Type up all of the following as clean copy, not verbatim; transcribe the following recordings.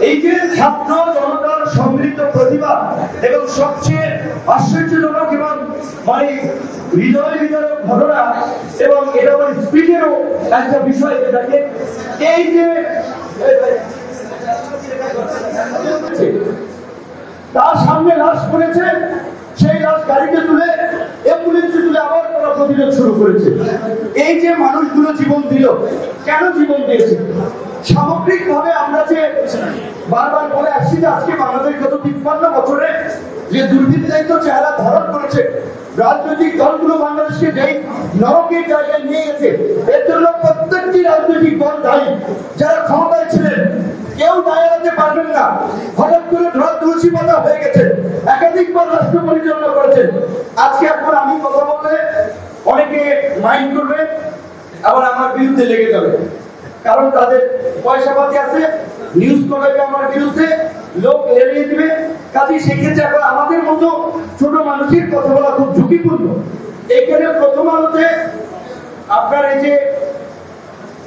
এই যে ছাত্র জনতার সম্মিলিত প্রতিভা এবং সবচেয়ে আশ্চর্যজনক এবং হৃদয় বিদারক ঘটনা এবং এটা স্পিডেরও একটা বিষয় যেটাকে এই যে তার সামনে লাশ পড়েছে, সেই লাশ গাড়িতে তুলে অ্যাম্বুলেন্সে তুলে আবার তারা প্রতিরোধ শুরু করেছে। এই যে মানুষগুলো জীবন দিল, কেন জীবন দিয়েছে? সামগ্রিকভাবে আমরা যে বারবার বলে আসছি যে আজকে বাংলাদেশ গত ৫৩ বছরে যে দুর্বৃত্তায়িত চেহারা ধারণ করেছে, রাজনৈতিক দলগুলো বাংলাদেশকে যেই নরকের জায়গায় নিয়ে গেছে, এর জন্য প্রত্যেকটি রাজনৈতিক দল দায়ী। যারা ক্ষমতায় ছিলেন কেউ দায় এড়াতে পারবেন না। হঠাৎ করে ধরা তুলসী পাতা হয়ে গেছে, একাধিকবার রাষ্ট্র পরিচালনা করেছেন। আজকে এখন আমি কথা বললে অনেকে মাইন্ড করবে, আবার আমার বিরুদ্ধে লেগে যাবে, কারণ তাদের পয়সা পাতি আছে, নিউজ করাবে আমার বিরুদ্ধে, লোক এড়িয়ে দিবে। কাজে সেক্ষেত্রে এখন আমাদের মতো ছোট মানুষের কথা বলা খুব ঝুঁকিপূর্ণ। এখানে প্রথম আলোতে আপনার এই যে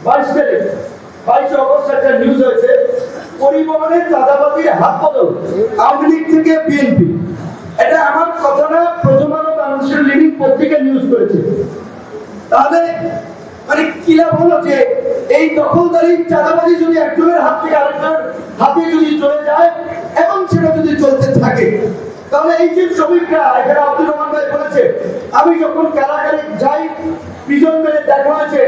22 অগস্ট একটা নিউজ হয়েছে, পরিবহনের চাঁদাবাজির হাত বদল আওয়ামী লীগ থেকে বিএনপি। এটা আমার কথা না, প্রথম আলো বাংলাদেশের লিডিং পত্রিকা নিউজ করেছে। তাহলে কি লাভ হলো যে এই দখলদারি চাঁদাবাজি যদি একজনের হাত থেকে আরেকজনের হাতে যদি চলে যায় এবং সেটা যদি চলতে থাকে, তাহলে এই যে শ্রমিকরা এখানে আব্দুর রহমান ভাই বলেছে, আমি যখন কারাগারে যাই পিছন মেরে দেখা হয়েছে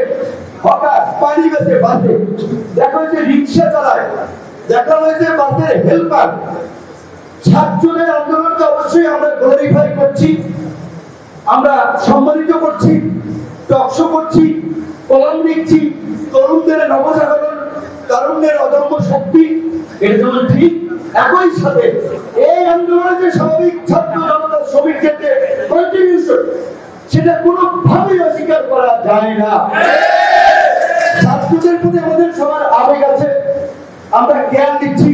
হঠাৎ পানি বেঁচে বাসে, দেখা হয়েছে রিক্সা চালায়, দেখা হয়েছে বাসের হেল্পার। ছাত্রদের আন্দোলনকে অবশ্যই আমরা গ্লোরিফাই করছি, আমরা সম্মানিত করছি, টকশো করছি, কলম লিখছি, তরুণদের নবজাগরণ, তরুণদের অদম্য শক্তি, এটা যেমন ঠিক, একই সাথে এই আন্দোলনের যে স্বাভাবিক ছাত্র জনতা শ্রমিক ক্ষেত্রে কন্টিনিউশন, সেটা কোনোভাবেই অস্বীকার করা যায় না। ছাত্রদের প্রতি আমাদের সবার আবেগ আছে, আমরা জ্ঞান দিচ্ছি।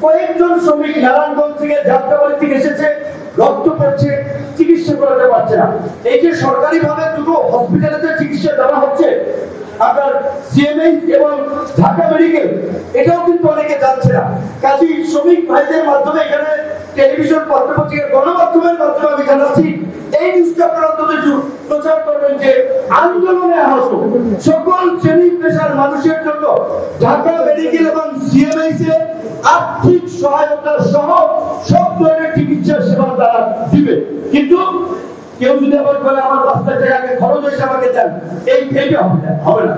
কয়েকজন শ্রমিক নারায়ণগঞ্জ থেকে যাত্রাবাড়ি থেকে এসেছে, রক্ত পড়ছে, চিকিৎসা করাতে পারছে না। এই যে সরকারি ভাবে দুটো হসপিটালে চিকিৎসা দেওয়া হচ্ছে, আপনার সিএমএইচ এবং ঢাকা মেডিকেল, এটাও কিন্তু অনেকে যাচ্ছে না। কাজী শ্রমিক ভাইদের মাধ্যমে এখানে টেলিভিশন, পত্রপত্রিকা, গণমাধ্যমের মাধ্যমে আমি জানাচ্ছি, এই নিউজটা আপনারা অন্তত প্রচার করবেন যে আন্দোলনে আহত সকল শ্রেণী পেশার মানুষের জন্য ঢাকা মেডিকেল এবং সিএমএইচ এর আর্থিক সহায়তা সহ সব ধরনের চিকিৎসা সেবা তারা দিবে। কিন্তু কেউ যদি আবার বলে আমার ৫ লাখ টাকা খরচ হয়েছে আমাকে দেন, এই হবে না।